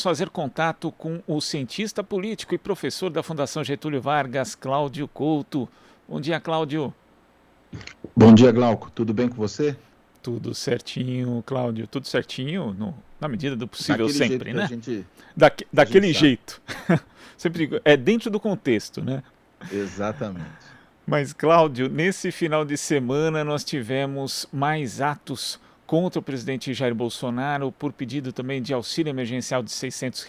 vamos fazer contato com o cientista político e professor da Fundação Getúlio Vargas, Cláudio Couto. Bom dia, Cláudio. Bom dia, Glauco. Tudo bem com você? Tudo certinho, Cláudio, tudo certinho, na medida do possível Daquele jeito sempre, que a né? gente, que a gente Daquele sabe. jeito. Sempre digo, é dentro do contexto, né? Exatamente. Mas, Cláudio, nesse final de semana nós tivemos mais atos contra o presidente Jair Bolsonaro por pedido também de auxílio emergencial de R$ 600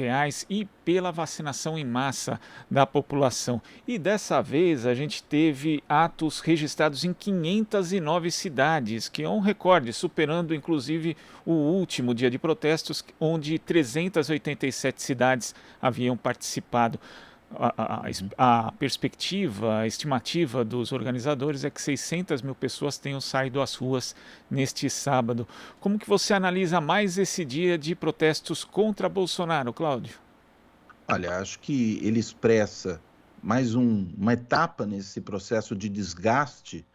e pela vacinação em massa da população. E dessa vez a gente teve atos registrados em 509 cidades, que é um recorde, superando inclusive o último dia de protestos, onde 387 cidades haviam participado. Uhum. A perspectiva, a estimativa dos organizadores é que 600 mil pessoas tenham saído às ruas neste sábado. Como que você analisa mais esse dia de protestos contra Bolsonaro, Cláudio? Olha, acho que ele expressa uma etapa nesse processo de desgaste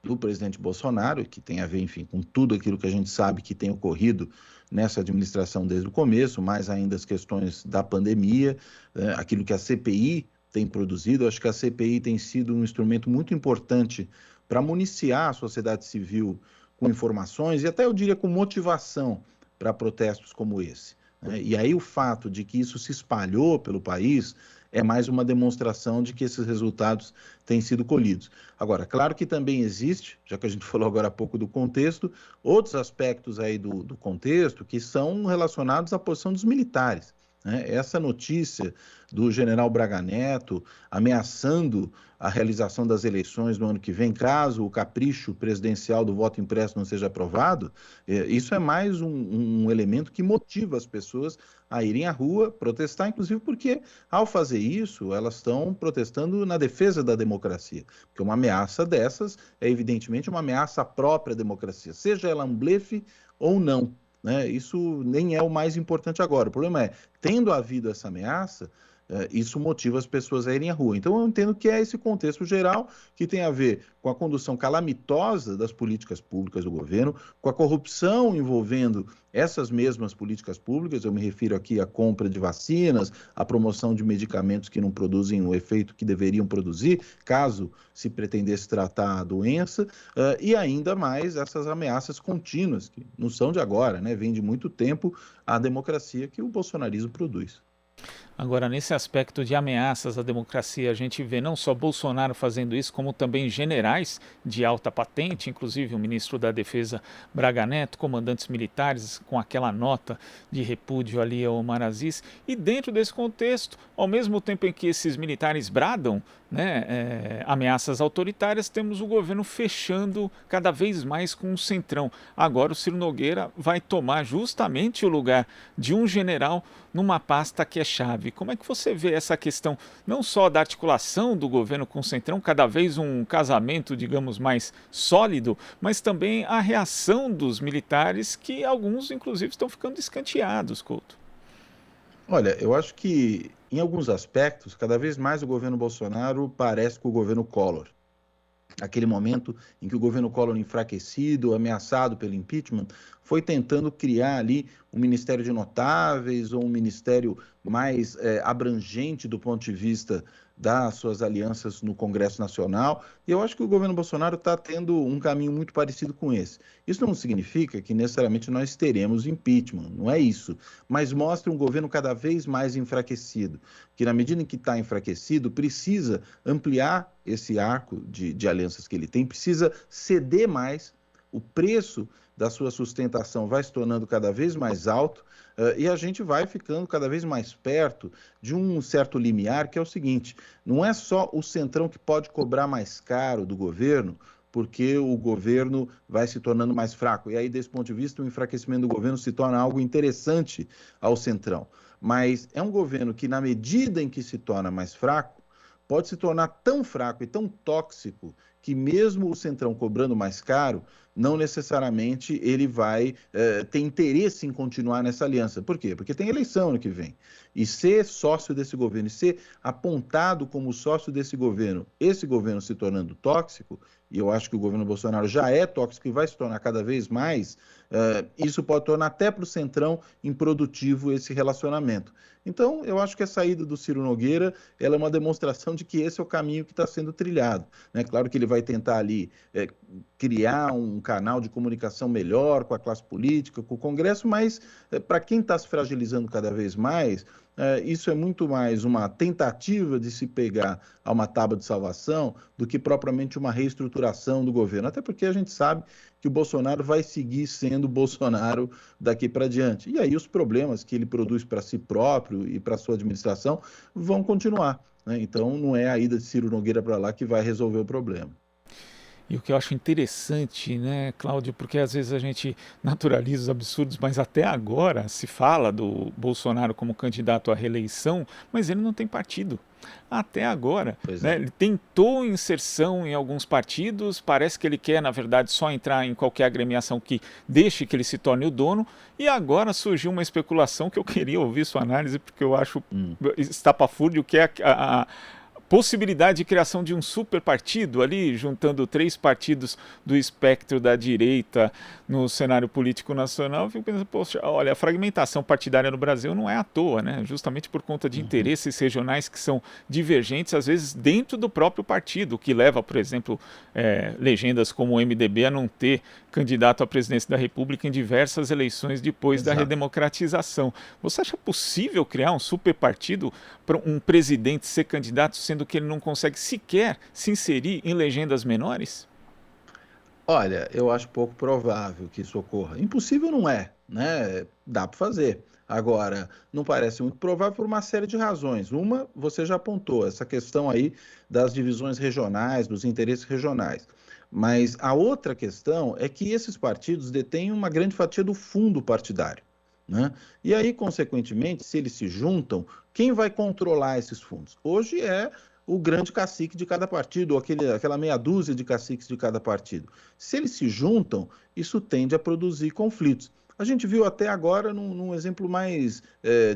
do presidente Bolsonaro, que tem a ver, enfim, com tudo aquilo que a gente sabe que tem ocorrido nessa administração desde o começo, mais ainda as questões da pandemia, aquilo que a CPI tem produzido. Acho que a CPI tem sido um instrumento muito importante para municiar a sociedade civil com informações e até eu diria com motivação para protestos como esse, né? E aí o fato de que isso se espalhou pelo país é mais uma demonstração de que esses resultados têm sido colhidos. Agora, claro que também existe, já que a gente falou agora há pouco do contexto, outros aspectos aí do contexto que são relacionados à posição dos militares, né? Essa notícia do general Braga Neto ameaçando a realização das eleições no ano que vem, caso o capricho presidencial do voto impresso não seja aprovado, isso é mais um elemento que motiva as pessoas a irem à rua protestar, inclusive porque, ao fazer isso, elas estão protestando na defesa da democracia. Porque uma ameaça dessas é, evidentemente, uma ameaça à própria democracia, seja ela um blefe ou não, né? Isso nem é o mais importante agora. O problema é, tendo havido essa ameaça, isso motiva as pessoas a irem à rua. Então, eu entendo que é esse contexto geral que tem a ver com a condução calamitosa das políticas públicas do governo, com a corrupção envolvendo essas mesmas políticas públicas. Eu me refiro aqui à compra de vacinas, à promoção de medicamentos que não produzem o efeito que deveriam produzir, caso se pretendesse tratar a doença, e ainda mais essas ameaças contínuas, que não são de agora, né? Vem de muito tempo a democracia que o bolsonarismo produz. Agora, nesse aspecto de ameaças à democracia, a gente vê não só Bolsonaro fazendo isso, como também generais de alta patente, inclusive o ministro da Defesa Braga Neto, comandantes militares, com aquela nota de repúdio ali ao Omar Aziz. E dentro desse contexto, ao mesmo tempo em que esses militares bradam, né, ameaças autoritárias, temos o governo fechando cada vez mais com o centrão. Agora o Ciro Nogueira vai tomar justamente o lugar de um general numa pasta que é chave. Como é que você vê essa questão, não só da articulação do governo com o Centrão, cada vez um casamento, digamos, mais sólido, mas também a reação dos militares, que alguns, inclusive, estão ficando escanteados, Couto? Olha, eu acho que, em alguns aspectos, cada vez mais o governo Bolsonaro parece com o governo Collor. Aquele momento em que o governo Collor, enfraquecido, ameaçado pelo impeachment, foi tentando criar ali um ministério de notáveis ou um ministério mais abrangente do ponto de vista das suas alianças no Congresso Nacional. E eu acho que o governo Bolsonaro está tendo um caminho muito parecido com esse. Isso não significa que necessariamente nós teremos impeachment, não é isso, mas mostra um governo cada vez mais enfraquecido, que na medida em que está enfraquecido, precisa ampliar esse arco de alianças que ele tem, precisa ceder mais, o preço da sua sustentação vai se tornando cada vez mais alto, e a gente vai ficando cada vez mais perto de um certo limiar, que é o seguinte: não é só o Centrão que pode cobrar mais caro do governo, porque o governo vai se tornando mais fraco. E aí, desse ponto de vista, o enfraquecimento do governo se torna algo interessante ao Centrão. Mas é um governo que, na medida em que se torna mais fraco, pode se tornar tão fraco e tão tóxico que mesmo o Centrão cobrando mais caro, não necessariamente ele vai ter interesse em continuar nessa aliança. Por quê? Porque tem eleição ano que vem. E ser sócio desse governo, e ser apontado como sócio desse governo, esse governo se tornando tóxico, e eu acho que o governo Bolsonaro já é tóxico e vai se tornar cada vez mais, isso pode tornar até para o Centrão improdutivo esse relacionamento. Então, eu acho que a saída do Ciro Nogueira ela é uma demonstração de que esse é o caminho que está sendo trilhado, né? Claro que ele vai tentar ali criar um canal de comunicação melhor com a classe política, com o Congresso, mas para quem está se fragilizando cada vez mais, isso é muito mais uma tentativa de se pegar a uma tábua de salvação do que propriamente uma reestruturação do governo. Até porque a gente sabe que o Bolsonaro vai seguir sendo Bolsonaro daqui para diante. E aí os problemas que ele produz para si próprio e para sua administração vão continuar, né? Então não é a ida de Ciro Nogueira para lá que vai resolver o problema. E o que eu acho interessante, né, Cláudio, porque às vezes a gente naturaliza os absurdos, mas até agora se fala do Bolsonaro como candidato à reeleição, mas ele não tem partido. Até agora, né, ele tentou inserção em alguns partidos, parece que ele quer, na verdade, só entrar em qualquer agremiação que deixe que ele se torne o dono, e agora surgiu uma especulação que eu queria ouvir sua análise, porque eu acho estapafúrdio, que é a possibilidade de criação de um super partido ali, juntando 3 partidos do espectro da direita no cenário político nacional. Eu fico pensando, poxa, olha, a fragmentação partidária no Brasil não é à toa, né? Justamente por conta de interesses regionais que são divergentes, às vezes dentro do próprio partido, que leva, por exemplo, legendas como o MDB a não ter candidato à presidência da República em diversas eleições depois da redemocratização. Você acha possível criar um super partido para um presidente ser candidato, sendo que ele não consegue sequer se inserir em legendas menores? Olha, eu acho pouco provável que isso ocorra. Impossível não é, né? Dá para fazer. Agora, não parece muito provável por uma série de razões. Uma, você já apontou, essa questão aí das divisões regionais, dos interesses regionais. Mas a outra questão é que esses partidos detêm uma grande fatia do fundo partidário, né? E aí, consequentemente, se eles se juntam, quem vai controlar esses fundos? Hoje é o grande cacique de cada partido, ou aquela meia dúzia de caciques de cada partido. Se eles se juntam, isso tende a produzir conflitos. A gente viu até agora num exemplo mais,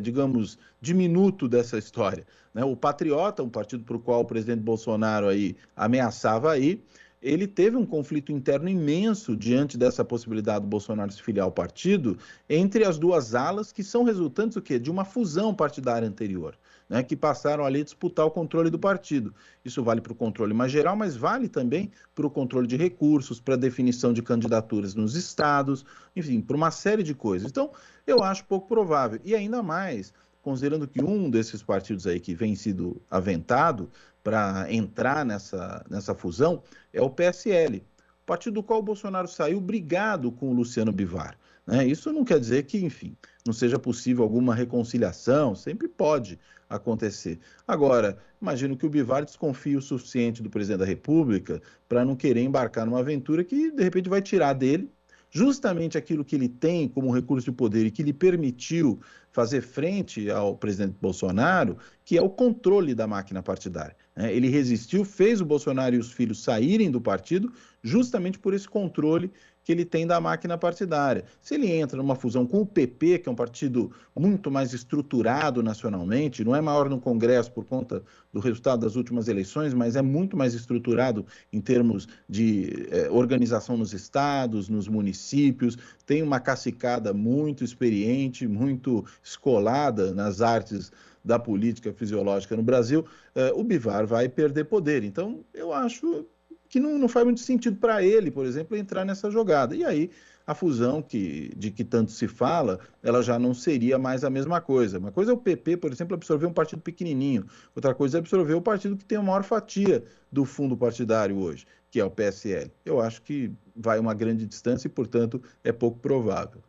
digamos, diminuto dessa história, né? O Patriota, um partido para o qual o presidente Bolsonaro aí ameaçava ir, ele teve um conflito interno imenso diante dessa possibilidade do Bolsonaro se filiar ao partido, entre as duas alas, que são resultantes do quê? De uma fusão partidária anterior, né, que passaram ali a disputar o controle do partido. Isso vale para o controle mais geral, mas vale também para o controle de recursos, para a definição de candidaturas nos estados, enfim, para uma série de coisas. Então, eu acho pouco provável. E ainda mais, considerando que um desses partidos aí que vem sido aventado para entrar nessa fusão é o PSL, partido do qual o Bolsonaro saiu brigado com o Luciano Bivar, né? Isso não quer dizer que, enfim, não seja possível alguma reconciliação, sempre pode acontecer. Agora, imagino que o Bivar desconfie o suficiente do presidente da República para não querer embarcar numa aventura que, de repente, vai tirar dele justamente aquilo que ele tem como recurso de poder e que lhe permitiu fazer frente ao presidente Bolsonaro, que é o controle da máquina partidária, né? Ele resistiu, fez o Bolsonaro e os filhos saírem do partido justamente por esse controle que ele tem da máquina partidária. Se ele entra numa fusão com o PP, que é um partido muito mais estruturado nacionalmente, não é maior no Congresso por conta do resultado das últimas eleições, mas é muito mais estruturado em termos de organização nos estados, nos municípios, tem uma cacicada muito experiente, muito escolada nas artes da política fisiológica no Brasil, o Bivar vai perder poder. Então, eu acho que não faz muito sentido para ele, por exemplo, entrar nessa jogada. E aí, a fusão de que tanto se fala, ela já não seria mais a mesma coisa. Uma coisa é o PP, por exemplo, absorver um partido pequenininho. Outra coisa é absorver o partido que tem a maior fatia do fundo partidário hoje, que é o PSL. Eu acho que vai uma grande distância e, portanto, é pouco provável.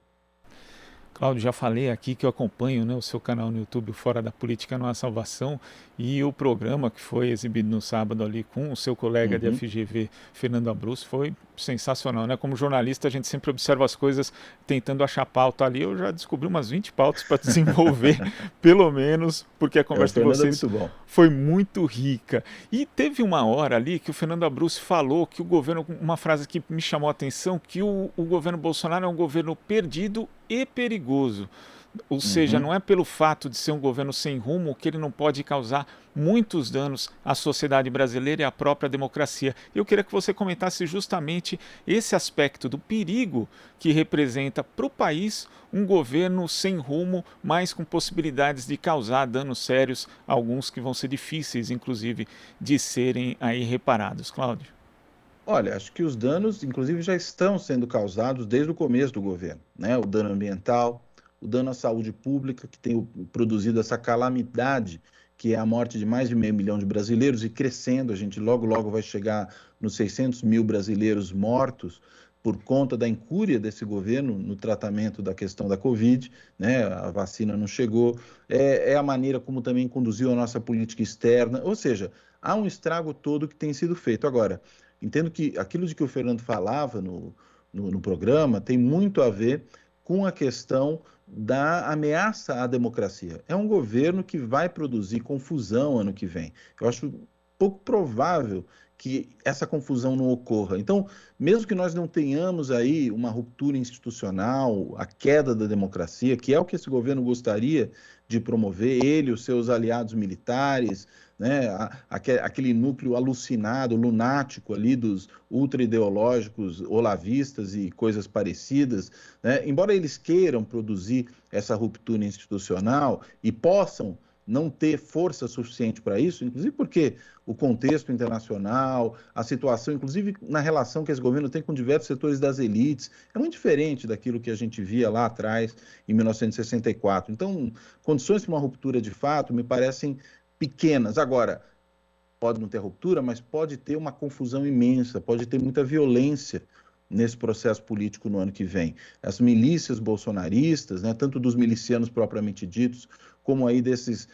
Cláudio, já falei aqui que eu acompanho, né, o seu canal no YouTube Fora da Política Não Há Salvação, e o programa que foi exibido no sábado ali com o seu colega de FGV, Fernando Abruzzo, foi sensacional, né? Como jornalista a gente sempre observa as coisas tentando achar pauta ali. Eu já descobri umas 20 pautas para desenvolver, pelo menos, porque a conversa de vocês foi muito rica. E teve uma hora ali que o Fernando Abruzzo falou que o governo, uma frase que me chamou a atenção, que o governo Bolsonaro é um governo perdido e perigoso. Ou seja, Uhum. não é pelo fato de ser um governo sem rumo que ele não pode causar muitos danos à sociedade brasileira e à própria democracia. Eu queria que você comentasse justamente esse aspecto do perigo que representa para o país um governo sem rumo, mas com possibilidades de causar danos sérios, alguns que vão ser difíceis, inclusive, de serem aí reparados. Cláudio. Olha, acho que os danos, inclusive, já estão sendo causados desde o começo do governo, né? O dano ambiental, o dano à saúde pública, que tem produzido essa calamidade, que é a morte de mais de 500 mil de brasileiros e crescendo. A gente logo, logo vai chegar nos 600 mil brasileiros mortos por conta da incúria desse governo no tratamento da questão da Covid, né? A vacina não chegou, é a maneira como também conduziu a nossa política externa, ou seja, há um estrago todo que tem sido feito. Agora, entendo que aquilo de que o Fernando falava no programa tem muito a ver com a questão da ameaça à democracia. É um governo que vai produzir confusão ano que vem. Eu acho pouco provável que essa confusão não ocorra. Então, mesmo que nós não tenhamos aí uma ruptura institucional, a queda da democracia, que é o que esse governo gostaria de promover, ele, os seus aliados militares, né, aquele núcleo alucinado, lunático ali dos ultra-ideológicos, olavistas e coisas parecidas, né, embora eles queiram produzir essa ruptura institucional e possam não ter força suficiente para isso, inclusive porque o contexto internacional, a situação, inclusive na relação que esse governo tem com diversos setores das elites, é muito diferente daquilo que a gente via lá atrás, em 1964. Então, condições para uma ruptura de fato me parecem pequenas. Agora, pode não ter ruptura, mas pode ter uma confusão imensa, pode ter muita violência nesse processo político no ano que vem. As milícias bolsonaristas, né, tanto dos milicianos propriamente ditos, como aí desses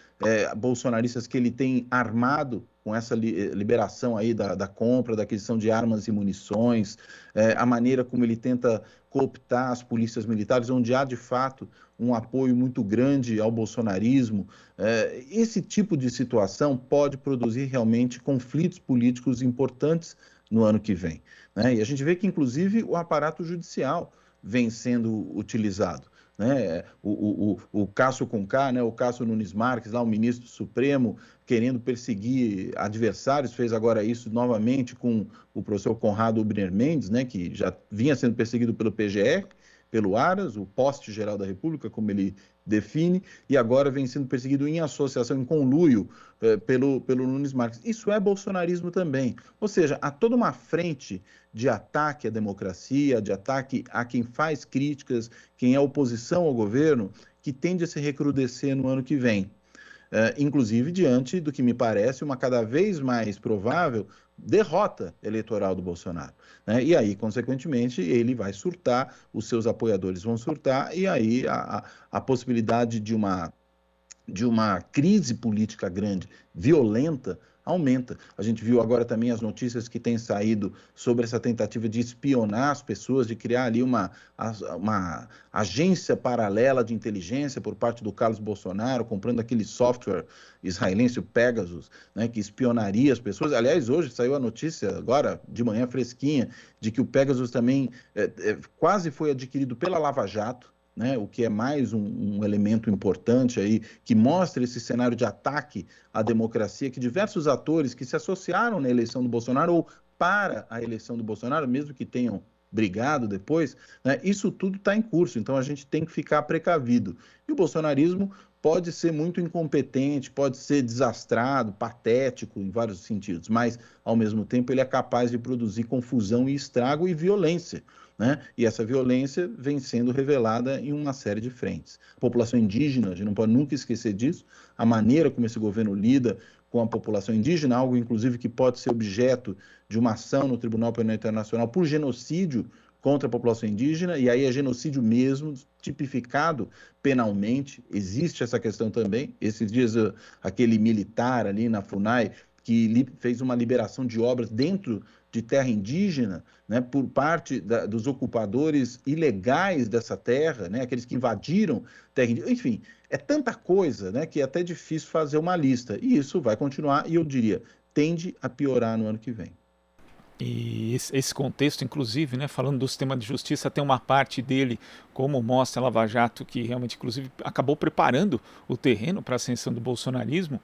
bolsonaristas que ele tem armado com essa liberação aí da compra, da aquisição de armas e munições, a maneira como ele tenta cooptar as polícias militares, onde há de fato um apoio muito grande ao bolsonarismo. Esse tipo de situação pode produzir realmente conflitos políticos importantes no ano que vem, né? E a gente vê que, inclusive, o aparato judicial vem sendo utilizado, né? O Cássio Conká, né? O Cássio Nunes Marques, lá o ministro Supremo, querendo perseguir adversários, fez agora isso novamente com o professor Conrado Ubner Mendes, né? Que já vinha sendo perseguido pelo PGR, pelo Aras, o Poste-Geral da República, como ele define, e agora vem sendo perseguido em associação, em conluio, pelo Nunes Marques. Isso é bolsonarismo também. Ou seja, há toda uma frente de ataque à democracia, de ataque a quem faz críticas, quem é oposição ao governo, que tende a se recrudescer no ano que vem. Inclusive diante do que me parece uma cada vez mais provável derrota eleitoral do Bolsonaro, né? E aí, consequentemente, ele vai surtar, os seus apoiadores vão surtar, e aí a possibilidade de uma crise política grande, violenta, aumenta. A gente viu agora também as notícias que têm saído sobre essa tentativa de espionar as pessoas, de criar ali uma agência paralela de inteligência por parte do Carlos Bolsonaro, comprando aquele software israelense, o Pegasus, né, que espionaria as pessoas. Aliás, hoje saiu a notícia, agora de manhã fresquinha, de que o Pegasus também quase foi adquirido pela Lava Jato, né, o que é mais um elemento importante aí, que mostra esse cenário de ataque à democracia, que diversos atores que se associaram na eleição do Bolsonaro ou para a eleição do Bolsonaro, mesmo que tenham brigado depois, né, isso tudo está em curso, então a gente tem que ficar precavido. E o bolsonarismo pode ser muito incompetente, pode ser desastrado, patético em vários sentidos, mas, ao mesmo tempo, ele é capaz de produzir confusão e estrago e violência, né? E essa violência vem sendo revelada em uma série de frentes. A população indígena, a gente não pode nunca esquecer disso, a maneira como esse governo lida com a população indígena, algo inclusive que pode ser objeto de uma ação no Tribunal Penal Internacional por genocídio contra a população indígena, e aí é genocídio mesmo, tipificado penalmente, existe essa questão também. Esses dias, aquele militar ali na FUNAI, que fez uma liberação de obras dentro de terra indígena, né, por parte dos ocupadores ilegais dessa terra, né, aqueles que invadiram terra indígena, enfim, é tanta coisa, né, que é até difícil fazer uma lista, e isso vai continuar, e eu diria, tende a piorar no ano que vem. E esse contexto, inclusive, né, falando do sistema de justiça, tem uma parte dele, como mostra a Lava Jato, que realmente, inclusive, acabou preparando o terreno para a ascensão do bolsonarismo.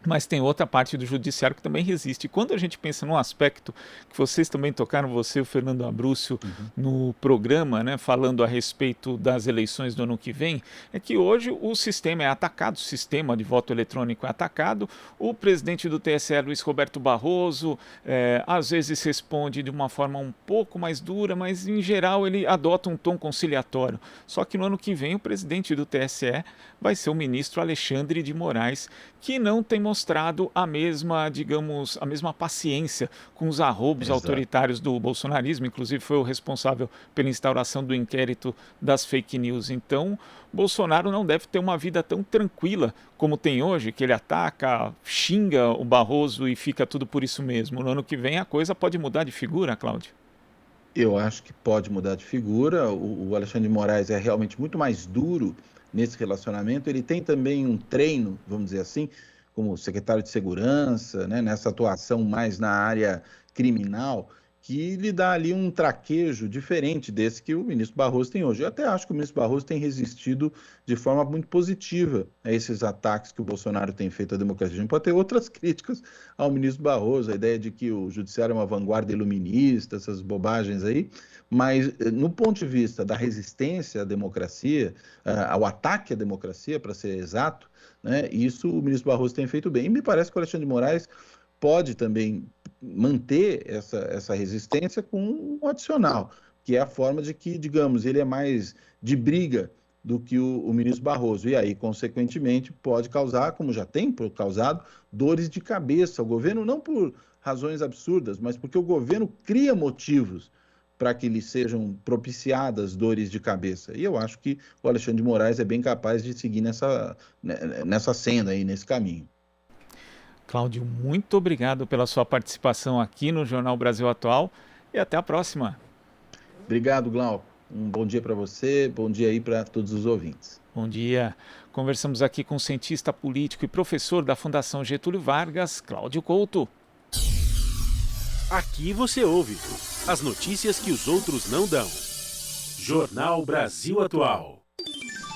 Mas tem outra parte do judiciário que também resiste. E quando a gente pensa num aspecto que vocês também tocaram, você e o Fernando Abrúcio, no programa, né, falando a respeito das eleições do ano que vem, é que hoje o sistema é atacado, o sistema de voto eletrônico é atacado, o presidente do TSE, Luiz Roberto Barroso, às vezes responde de uma forma um pouco mais dura, mas em geral ele adota um tom conciliatório. Só que no ano que vem o presidente do TSE vai ser o ministro Alexandre de Moraes, que não tem mostrado a mesma, digamos, a mesma paciência com os arroubos autoritários do bolsonarismo, inclusive foi o responsável pela instauração do inquérito das fake news. Então, Bolsonaro não deve ter uma vida tão tranquila como tem hoje, que ele ataca, xinga o Barroso e fica tudo por isso mesmo. No ano que vem a coisa pode mudar de figura, Cláudio. Eu acho que pode mudar de figura. O Alexandre de Moraes é realmente muito mais duro nesse relacionamento. Ele tem também um treino, vamos dizer assim, como secretário de segurança, né, nessa atuação mais na área criminal, que lhe dá ali um traquejo diferente desse que o ministro Barroso tem hoje. Eu até acho que o ministro Barroso tem resistido de forma muito positiva a esses ataques que o Bolsonaro tem feito à democracia. A gente pode ter outras críticas ao ministro Barroso, a ideia de que o judiciário é uma vanguarda iluminista, essas bobagens aí, mas no ponto de vista da resistência à democracia, ao ataque à democracia, para ser exato, né, isso o ministro Barroso tem feito bem. E me parece que o Alexandre de Moraes pode também manter essa resistência com um adicional, que é a forma de que, digamos, ele é mais de briga do que o ministro Barroso. E aí, consequentemente, pode causar, como já tem causado, dores de cabeça ao governo, não por razões absurdas, mas porque o governo cria motivos para que lhe sejam propiciadas dores de cabeça. E eu acho que o Alexandre de Moraes é bem capaz de seguir nessa senda aí, nesse caminho. Cláudio, muito obrigado pela sua participação aqui no Jornal Brasil Atual e até a próxima. Obrigado, Glauco. Um bom dia para você, bom dia aí para todos os ouvintes. Bom dia. Conversamos aqui com o cientista político e professor da Fundação Getúlio Vargas, Cláudio Couto. Aqui você ouve as notícias que os outros não dão. Jornal Brasil Atual.